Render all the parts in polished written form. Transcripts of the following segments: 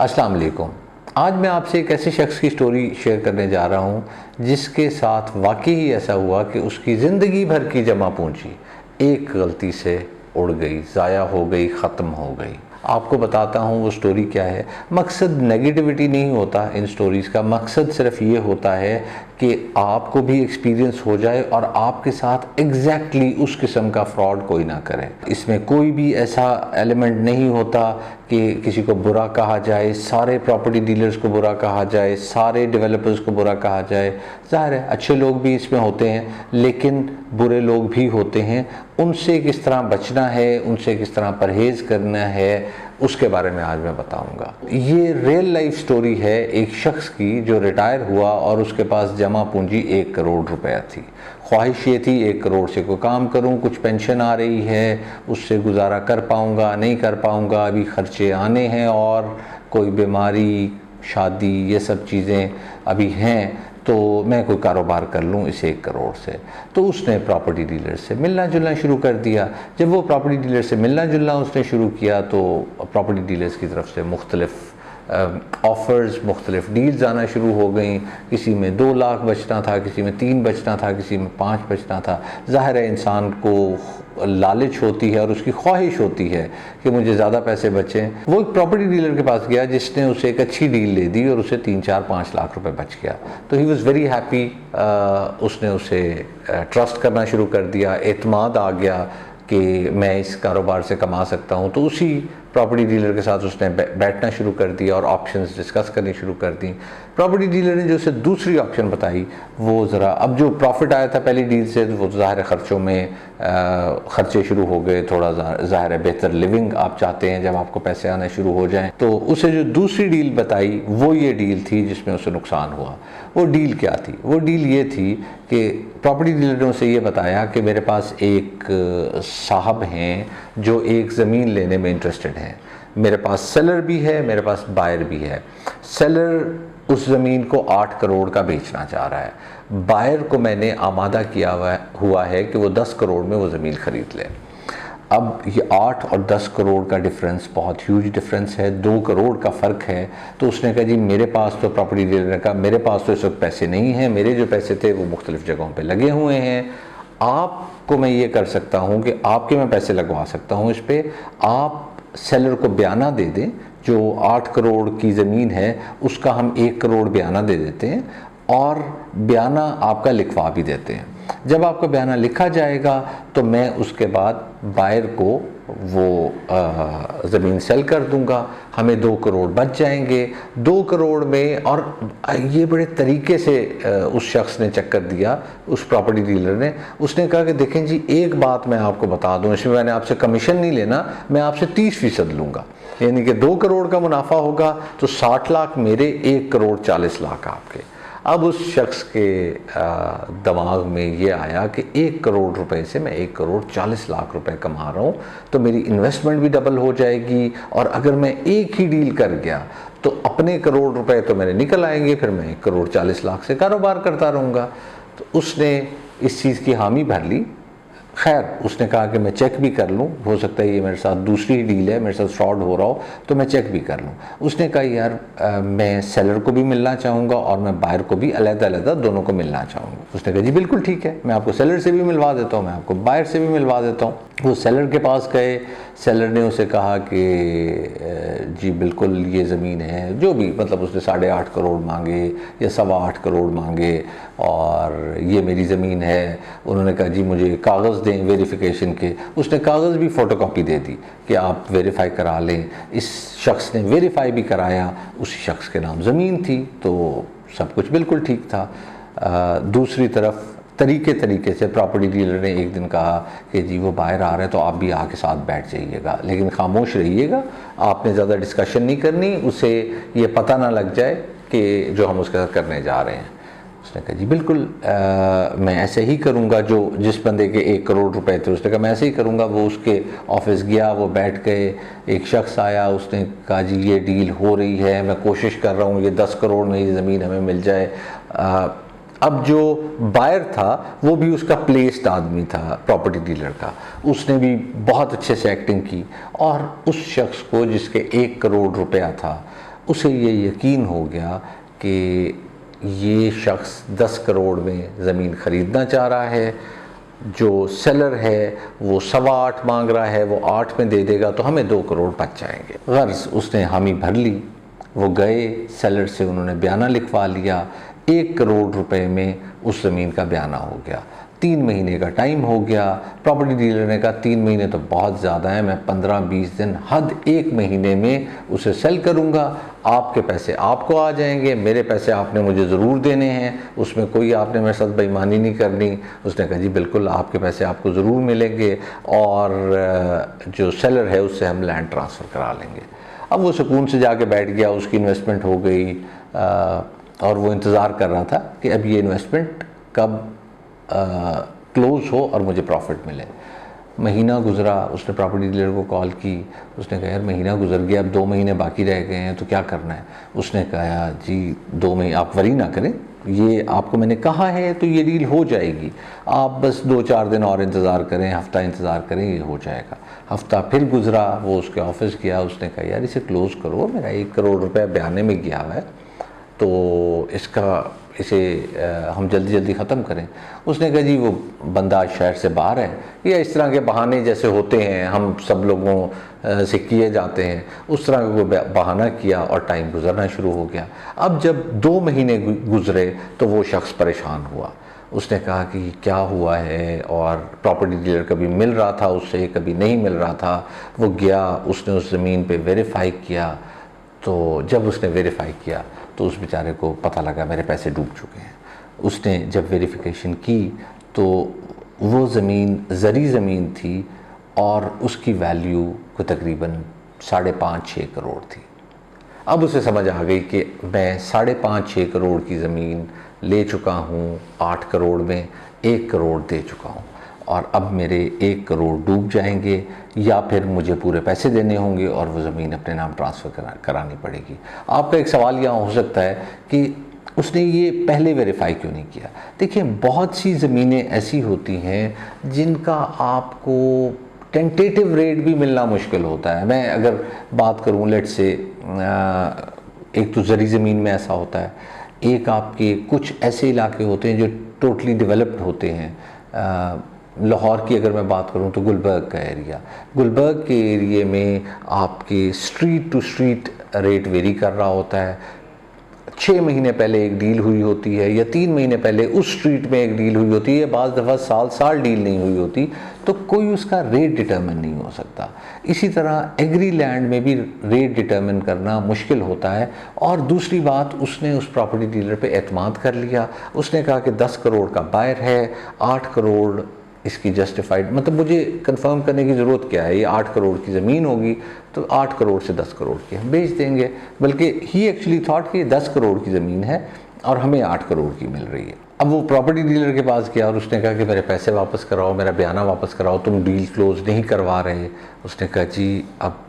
अस्सलाम वालेकुम। आज मैं आपसे एक ऐसे शख्स की स्टोरी शेयर करने जा रहा हूँ जिसके साथ वाकई ही ऐसा हुआ कि उसकी ज़िंदगी भर की जमा पूंजी एक गलती से उड़ गई, ज़ाया हो गई, ख़त्म हो गई। आपको बताता हूँ वो स्टोरी क्या है। मकसद नेगेटिविटी नहीं होता इन स्टोरीज़ का, मकसद सिर्फ ये होता है कि आपको भी एक्सपीरियंस हो जाए और आपके साथ एग्जैक्टली उस किस्म का फ्रॉड कोई ना करे। इसमें कोई भी ऐसा एलिमेंट नहीं होता कि किसी को बुरा कहा जाए, सारे प्रॉपर्टी डीलर्स को बुरा कहा जाए, सारे डेवलपर्स को बुरा कहा जाए। ज़ाहिर है अच्छे लोग भी इसमें होते हैं लेकिन बुरे लोग भी होते हैं। उनसे किस तरह बचना है, उनसे किस तरह परहेज़ करना है, उसके बारे में आज मैं बताऊंगा। ये रियल लाइफ स्टोरी है एक शख्स की जो रिटायर हुआ और उसके पास जमा पूंजी 1 करोड़ रुपया थी। ख्वाहिश ये थी 1 करोड़ से कोई काम करूं, कुछ पेंशन आ रही है, उससे गुजारा कर पाऊंगा, नहीं कर पाऊंगा, अभी खर्चे आने हैं और कोई बीमारी, शादी, ये सब चीज़ें अभी हैं, तो मैं कोई कारोबार कर लूँ इस 1 करोड़ से। तो उसने प्रॉपर्टी डीलर से मिलना जुलना शुरू कर दिया। जब वो प्रॉपर्टी डीलर से मिलना जुलना उसने शुरू किया तो प्रॉपर्टी डीलर्स की तरफ से मुख्तलिफ ऑफ़र्स, मुख्तलिफ डील्स आना शुरू हो गई। किसी में 2 लाख बचना था, किसी में 3 बचना था, किसी में 5 बचना था। ज़ाहिर है इंसान को लालच होती है और उसकी ख्वाहिश होती है कि मुझे ज़्यादा पैसे बचें। वो एक प्रॉपर्टी डीलर के पास गया जिसने उसे एक अच्छी डील दे दी और उसे 3-4-5 लाख रुपए बच गया। तो ही वॉज़ वेरी हैप्पी। उसने उसे ट्रस्ट करना शुरू कर दिया, एतमाद आ गया कि मैं इस कारोबार से कमा सकता हूँ। तो उसी प्रॉपर्टी डीलर के साथ उसने बैठना शुरू कर दिया और ऑप्शंस डिस्कस करनी शुरू कर दी। प्रॉपर्टी डीलर ने जो उसे दूसरी ऑप्शन बताई वो ज़रा, अब जो प्रॉफिट आया था पहली डील से वो ज़ाहिर है ख़र्चों में ख़र्चे शुरू हो गए। थोड़ा ज़ाहिर है बेहतर लिविंग आप चाहते हैं जब आपको पैसे आने शुरू हो जाएं। तो उसे जो दूसरी डील बताई वो ये डील थी जिसमें उसे नुकसान हुआ। वो डील क्या थी? वो डील ये थी कि प्रॉपर्टी डीलर ने उसे ये बताया कि मेरे पास एक साहब हैं जो एक ज़मीन लेने में इंटरेस्टेड हैं। मेरे पास सेलर भी है, मेरे पास बायर भी है। सेलर उस ज़मीन को 8 करोड़ का बेचना चाह रहा है। बायर को मैंने आमादा किया हुआ है कि वो 10 करोड़ में वो ज़मीन ख़रीद ले। अब ये 8 और 10 करोड़ का डिफरेंस बहुत ह्यूज डिफरेंस है, 2 करोड़ का फ़र्क है। तो उसने कहा जी मेरे पास तो, प्रॉपर्टी डीलर ने कहा मेरे पास तो इस वक्त पैसे नहीं हैं, मेरे जो पैसे थे वो मुख्तलिफ़ जगहों पे लगे हुए हैं। आपको मैं ये कर सकता हूँ कि आपके मैं पैसे लगवा सकता हूँ इस पर, आप सेलर को बयाना दे दें, जो 8 करोड़ की ज़मीन है उसका हम 1 करोड़ बयाना दे देते हैं और बयाना आपका लिखवा भी देते हैं। जब आपका बयाना लिखा जाएगा तो मैं उसके बाद बायर को वो ज़मीन सेल कर दूंगा, हमें 2 करोड़ बच जाएंगे। 2 करोड़ में, और ये बड़े तरीके से उस शख्स ने चक्कर दिया, उस प्रॉपर्टी डीलर ने। उसने कहा कि देखें जी एक बात मैं आपको बता दूं, इसमें मैंने आपसे कमीशन नहीं लेना, मैं आपसे 30% लूँगा, यानी कि 2 करोड़ का मुनाफा होगा तो 60 लाख मेरे, 1 करोड़ 40 लाख आपके। अब उस शख्स के दिमाग में ये आया कि 1 करोड़ रुपए से मैं 1 करोड़ 40 लाख रुपए कमा रहा हूँ, तो मेरी इन्वेस्टमेंट भी डबल हो जाएगी और अगर मैं एक ही डील कर गया तो अपने करोड़ रुपए तो मेरे निकल आएंगे, फिर मैं 1 करोड़ 40 लाख से कारोबार करता रहूँगा। तो उसने इस चीज़ की हामी भर ली। खैर उसने कहा कि मैं चेक भी कर लूँ, हो सकता है ये मेरे साथ दूसरी डील है, मेरे साथ फ्रॉड हो रहा हो तो मैं चेक भी कर लूँ। उसने कहा यार मैं सेलर को भी मिलना चाहूँगा और मैं बायर को भी, अलग-अलग दोनों को मिलना चाहूँगा। उसने कहा जी बिल्कुल ठीक है, मैं आपको सेलर से भी मिलवा देता हूँ, मैं आपको बायर से भी मिलवा देता हूँ। वो सेलर के पास गए, सेलर ने उसे कहा कि जी बिल्कुल ये ज़मीन है, जो भी, मतलब उसने 8.5 करोड़ मांगे या 8.25 करोड़ मांगे और ये मेरी ज़मीन है। उन्होंने कहा जी मुझे कागज़ दें वेरिफिकेशन के। उसने कागज़ भी फ़ोटोकॉपी दे दी कि आप वेरीफाई करा लें। इस शख्स ने वेरीफाई भी कराया, उसी शख्स के नाम ज़मीन थी, तो सब कुछ बिल्कुल ठीक था। दूसरी तरफ तरीके से प्रॉपर्टी डीलर ने एक दिन कहा कि जी वो बाहर आ रहे हैं तो आप भी आके साथ बैठ जाइएगा, लेकिन खामोश रहिएगा, आपने ज़्यादा डिस्कशन नहीं करनी, उसे ये पता ना लग जाए कि जो हम उसके साथ करने जा रहे हैं। उसने कहा जी बिल्कुल मैं ऐसे ही करूँगा, जो जिस बंदे के 1 करोड़ रुपए थे उसने कहा मैं ऐसे ही करूँगा। वो उसके ऑफिस गया, वो बैठ गए, एक शख्स आया, उसने कहा जी ये डील हो रही है, मैं कोशिश कर रहा हूँ ये 10 करोड़ में ये ज़मीन हमें मिल जाए। अब जो बायर था वो भी उसका प्लेस्ड आदमी था प्रॉपर्टी डीलर का, उसने भी बहुत अच्छे से एक्टिंग की और उस शख्स को जिसके 1 करोड़ रुपया था उसे ये यकीन हो गया कि ये शख्स 10 करोड़ में ज़मीन ख़रीदना चाह रहा है, जो सेलर है वो 8.25 मांग रहा है, वो 8 में दे देगा तो हमें 2 करोड़ बच जाएंगे। गर्ज उसने हामी भर ली, वो गए सेलर से, उन्होंने बयाना लिखवा लिया, 1 करोड़ रुपए में उस ज़मीन का बयाना हो गया। 3 महीने का टाइम हो गया। प्रॉपर्टी डीलर ने कहा 3 महीने तो बहुत ज़्यादा है, मैं 15-20 दिन, हद 1 महीने में उसे सेल करूँगा, आपके पैसे आपको आ जाएंगे, मेरे पैसे आपने मुझे ज़रूर देने हैं, उसमें कोई आपने मेरे साथ बेईमानी नहीं करनी। उसने कहा जी बिल्कुल, आपके पैसे आपको ज़रूर मिलेंगे और जो सेलर है उससे हम लैंड ट्रांसफ़र करा लेंगे। अब वो सुकून से जाके बैठ गया, उसकी इन्वेस्टमेंट हो गई और वो इंतज़ार कर रहा था कि अब ये इन्वेस्टमेंट कब क्लोज़ हो और मुझे प्रॉफिट मिले। महीना गुज़रा, उसने प्रॉपर्टी डीलर को कॉल की, उसने कहा यार महीना गुजर गया, अब 2 महीने बाकी रह गए हैं तो क्या करना है। उसने कहा जी 2 महीने आप वरी ना करें, ये आपको मैंने कहा है तो ये डील हो जाएगी, आप बस 2-4 दिन और इंतज़ार करें, हफ़्ता इंतज़ार करें, ये हो जाएगा। हफ़्ता फिर गुज़रा, वो उसके ऑफिस गया, उसने कहा यार इसे क्लोज़ करो, मेरा 1 करोड़ रुपया बयाने में गया हुआ है तो इसे हम जल्दी जल्दी ख़त्म करें। उसने कहा जी वो बंदा शहर से बाहर है, या इस तरह के बहाने जैसे होते हैं हम सब लोगों से किए जाते हैं, उस तरह का कोई बहाना किया और टाइम गुजरना शुरू हो गया। अब जब 2 महीने गुजरे तो वो शख्स परेशान हुआ। उसने कहा कि क्या हुआ है, और प्रॉपर्टी डीलर कभी मिल रहा था उससे, कभी नहीं मिल रहा था। वो गया, उसने उस ज़मीन पे वेरीफाई किया, तो जब उसने वेरीफाई किया तो उस बेचारे को पता लगा मेरे पैसे डूब चुके हैं। उसने जब वेरिफिकेशन की तो वो ज़मीन ज़री ज़मीन थी और उसकी वैल्यू को तकरीबन 5.5-6 करोड़ थी। अब उसे समझ आ गई कि मैं 5.5-6 करोड़ की ज़मीन ले चुका हूँ, 8 करोड़ में 1 करोड़ दे चुका हूँ, और अब मेरे 1 करोड़ डूब जाएंगे या फिर मुझे पूरे पैसे देने होंगे और वो ज़मीन अपने नाम ट्रांसफ़र करानी पड़ेगी। आपका एक सवाल यहाँ हो सकता है कि उसने ये पहले वेरीफाई क्यों नहीं किया। देखिए बहुत सी ज़मीनें ऐसी होती हैं जिनका आपको टेंटेटिव रेट भी मिलना मुश्किल होता है। मैं अगर बात करूँ लेट से, एक तो ज़री ज़मीन में ऐसा होता है, एक आपके कुछ ऐसे इलाके होते हैं जो टोटली डेवलप्ड होते हैं। लाहौर की अगर मैं बात करूं तो गुलबर्ग का एरिया, गुलबर्ग के एरिए में आपके street to street rate vary कर रहा होता है। 6 महीने पहले एक डील हुई होती है या 3 महीने पहले उस स्ट्रीट में एक डील हुई होती है, बाज़ दफ़ा साल डील नहीं हुई होती, तो कोई उसका रेट डिटर्मिन नहीं हो सकता। इसी तरह एग्री लैंड में भी रेट डिटर्मिन करना मुश्किल होता है। और दूसरी बात, उसने उस प्रॉपर्टी डीलर पे एतमाद कर लिया। उसने कहा कि 10 करोड़ का बायर है, 8 करोड़ इसकी जस्टिफाइड, मतलब मुझे कंफर्म करने की ज़रूरत क्या है, ये 8 करोड़ की ज़मीन होगी तो 8 करोड़ से 10 करोड़ की हम बेच देंगे। बल्कि ही एक्चुअली थॉट कि ये 10 करोड़ की ज़मीन है और हमें 8 करोड़ की मिल रही है। अब वो प्रॉपर्टी डीलर के पास गया और उसने कहा कि मेरे पैसे वापस कराओ, मेरा बयाना वापस कराओ, तुम डील क्लोज नहीं करवा रहे। उसने कहा जी अब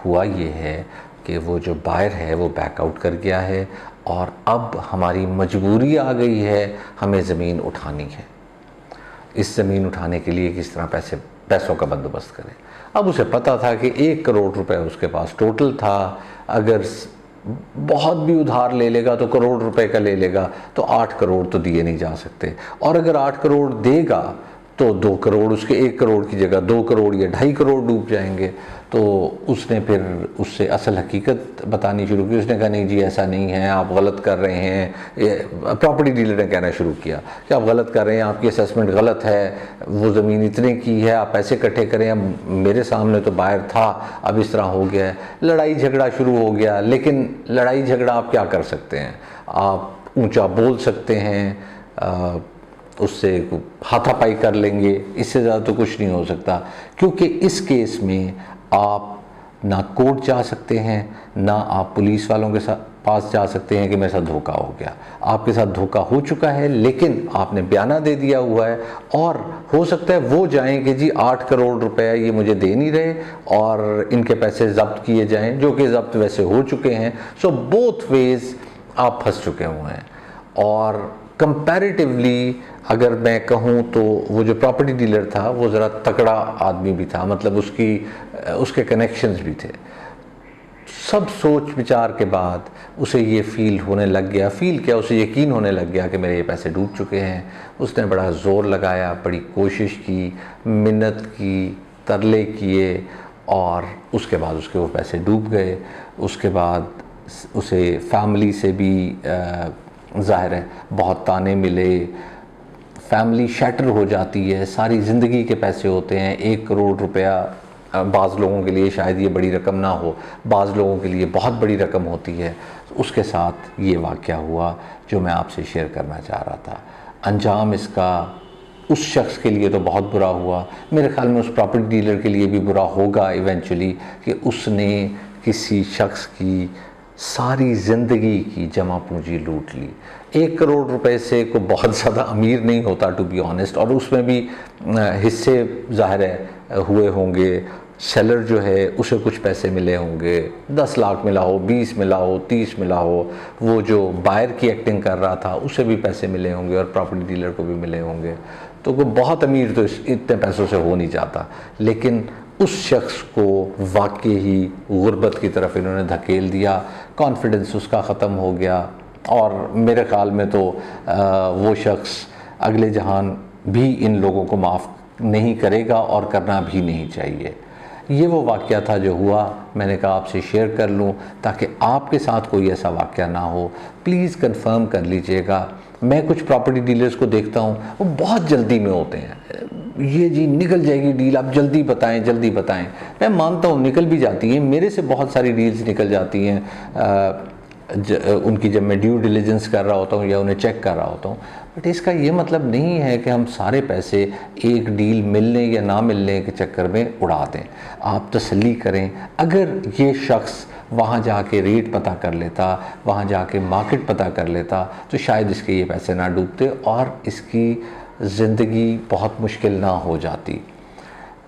हुआ ये है कि वो जो बायर है वो बैकआउट कर गया है और अब हमारी मजबूरी आ गई है, हमें ज़मीन उठानी है। इस ज़मीन उठाने के लिए किस तरह पैसों का बंदोबस्त करें। अब उसे पता था कि 1 करोड़ रुपए उसके पास टोटल था, अगर बहुत भी उधार ले लेगा तो करोड़ रुपए का ले लेगा, तो 8 करोड़ तो दिए नहीं जा सकते, और अगर 8 करोड़ देगा तो 2 करोड़ उसके 1 करोड़ की जगह 2 करोड़ या 2.5 करोड़ डूब जाएंगे। तो उसने फिर उससे असल हकीकत बतानी शुरू की। उसने कहा नहीं जी ऐसा नहीं है, आप गलत कर रहे हैं। प्रॉपर्टी डीलर ने कहना शुरू किया कि आप गलत कर रहे हैं, आपकी असेसमेंट गलत है, वो ज़मीन इतने की है, आप पैसे इकट्ठे करें, अब मेरे सामने तो बायर था, अब इस तरह हो गया है। लड़ाई झगड़ा शुरू हो गया। लेकिन लड़ाई झगड़ा आप क्या कर सकते हैं, आप ऊँचा बोल सकते हैं, उससे हाथापाई कर लेंगे, इससे ज़्यादा तो कुछ नहीं हो सकता। क्योंकि इस केस में आप ना कोर्ट जा सकते हैं, ना आप पुलिस वालों के पास जा सकते हैं कि मेरे साथ धोखा हो गया। आपके साथ धोखा हो चुका है, लेकिन आपने बयाना दे दिया हुआ है, और हो सकता है वो जाएं कि जी 8 करोड़ रुपए ये मुझे दे नहीं रहे और इनके पैसे ज़ब्त किए जाएं, जो कि ज़ब्त वैसे हो चुके हैं। सो बोथ वेज़ आप फंस चुके हुए हैं। और कंपैरेटिवली अगर मैं कहूँ तो वो जो प्रॉपर्टी डीलर था वो ज़रा तगड़ा आदमी भी था, मतलब उसके कनेक्शंस भी थे। सब सोच विचार के बाद उसे ये फ़ील होने लग गया, फ़ील क्या, उसे यकीन होने लग गया कि मेरे ये पैसे डूब चुके हैं। उसने बड़ा ज़ोर लगाया, बड़ी कोशिश की, मिन्नत की, तरले किए और उसके बाद उसके वो पैसे डूब गए। उसके बाद उसे फैमिली से भी ज़ाहिर है बहुत ताने मिले, फैमिली शैटर हो जाती है, सारी ज़िंदगी के पैसे होते हैं। 1 करोड़ रुपया बाज़ लोगों के लिए शायद ये बड़ी रकम ना हो, बाज़ लोगों के लिए बहुत बड़ी रकम होती है। उसके साथ ये वाक़या हुआ जो मैं आपसे शेयर करना चाह रहा था। अंजाम इसका उस शख्स के लिए तो बहुत बुरा हुआ, मेरे ख़्याल में उस प्रॉपर्टी डीलर के लिए भी बुरा होगा इवेंचुअली, कि उसने किसी शख्स की सारी ज़िंदगी की जमा पूंजी लूट ली। 1 करोड़ रुपए से कोई बहुत ज़्यादा अमीर नहीं होता टू बी ऑनेस्ट, और उसमें भी हिस्से ज़ाहिर है हुए होंगे। सेलर जो है उसे कुछ पैसे मिले होंगे, 10 लाख मिला हो, 20 मिला हो, 30 मिला हो। वो जो बायर की एक्टिंग कर रहा था उसे भी पैसे मिले होंगे और प्रॉपर्टी डीलर को भी मिले होंगे। तो कोई बहुत अमीर तो इतने पैसों से हो नहीं जाता। लेकिन उस शख्स को वाकई ही गुर्बत की तरफ इन्होंने धकेल दिया, कॉन्फिडेंस उसका ख़त्म हो गया। और मेरे ख़्याल में तो वो शख्स अगले जहान भी इन लोगों को माफ़ नहीं करेगा और करना भी नहीं चाहिए। ये वो वाक़या था जो हुआ, मैंने कहा आपसे शेयर कर लूँ ताकि आपके साथ कोई ऐसा वाक़या ना हो। प्लीज़ कंफर्म कर लीजिएगा। मैं कुछ प्रॉपर्टी डीलर्स को देखता हूँ, वो बहुत जल्दी में होते हैं, ये जी निकल जाएगी डील, आप जल्दी बताएं, जल्दी बताएं। मैं मानता हूँ निकल भी जाती हैं, मेरे से बहुत सारी डील्स निकल जाती हैं उनकी, जब मैं ड्यू डिलिजेंस कर रहा होता हूँ या उन्हें चेक कर रहा होता हूँ। बट इसका ये मतलब नहीं है कि हम सारे पैसे एक डील मिलने या ना मिलने के चक्कर में उड़ा दें। आप तसल्ली करें। अगर ये शख्स वहाँ जाके रेट पता कर लेता, वहाँ जाके मार्केट पता कर लेता, तो शायद इसके ये पैसे ना डूबते और इसकी ज़िंदगी बहुत मुश्किल ना हो जाती।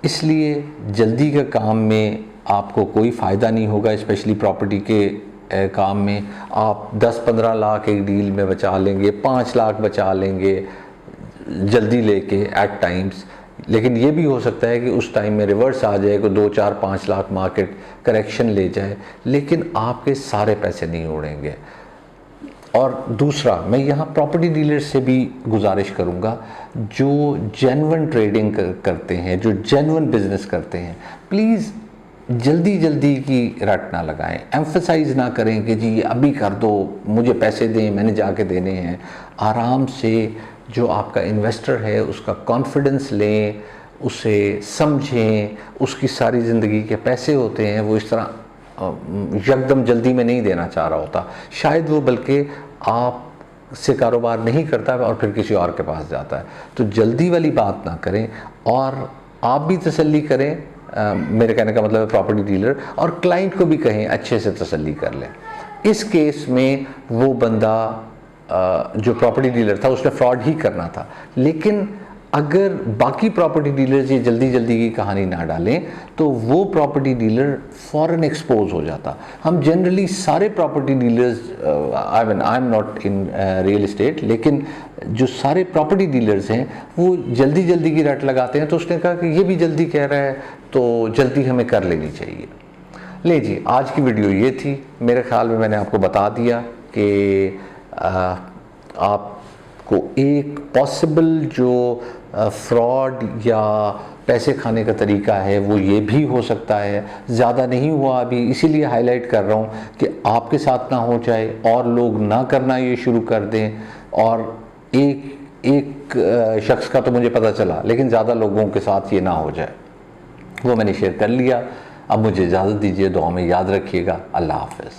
इसलिए जल्दी के काम में आपको कोई फ़ायदा नहीं होगा, स्पेशली प्रॉपर्टी के काम में। आप 10-15 लाख एक डील में बचा लेंगे, 5 लाख बचा लेंगे जल्दी लेके एट टाइम्स। लेकिन ये भी हो सकता है कि उस टाइम में रिवर्स आ जाए, कि 2-4-5 लाख मार्केट करेक्शन ले जाए, लेकिन आपके सारे पैसे नहीं उड़ेंगे। और दूसरा, मैं यहाँ प्रॉपर्टी डीलर से भी गुजारिश करूँगा जो जेन्युइन ट्रेडिंग करते हैं, जो जेन्युइन बिजनेस करते हैं, प्लीज़ जल्दी जल्दी की रट ना लगाएं। एम्फसाइज ना करें कि जी अभी कर दो, मुझे पैसे दें, मैंने जाके देने हैं। आराम से जो आपका इन्वेस्टर है उसका कॉन्फिडेंस लें, उसे समझें। उसकी सारी ज़िंदगी के पैसे होते हैं, वो इस तरह यकदम जल्दी में नहीं देना चाह रहा होता। शायद वो बल्कि आप से कारोबार नहीं करता है और फिर किसी और के पास जाता है। तो जल्दी वाली बात ना करें और आप भी तसल्ली करें। मेरे कहने का मतलब है प्रॉपर्टी डीलर, और क्लाइंट को भी कहें अच्छे से तसल्ली कर लें। इस केस में वो बंदा जो प्रॉपर्टी डीलर था उसने फ्रॉड ही करना था। लेकिन अगर बाकी प्रॉपर्टी डीलर्स ये जल्दी जल्दी की कहानी ना डालें तो वो प्रॉपर्टी डीलर फ़ौरन एक्सपोज हो जाता। हम जनरली सारे property dealers, I am not in real estate, लेकिन जो सारे प्रॉपर्टी डीलर्स हैं वो जल्दी जल्दी की रट लगाते हैं। तो उसने कहा कि ये भी जल्दी कह रहा है तो जल्दी हमें कर लेनी चाहिए। ले जी, आज की वीडियो ये थी। मेरे ख्याल में मैंने आपको बता दिया कि आपको एक पॉसिबल जो फ्रॉड या पैसे खाने का तरीका है वो ये भी हो सकता है। ज़्यादा नहीं हुआ अभी, इसीलिए हाईलाइट कर रहा हूँ कि आपके साथ ना हो जाए और लोग ना करना ये शुरू कर दें। और एक शख्स का तो मुझे पता चला, लेकिन ज़्यादा लोगों के साथ ये ना हो जाए, वो मैंने शेयर कर लिया। अब मुझे इजाज़त दीजिए, दुआ में याद रखिएगा। अल्लाह हाफ़िज़।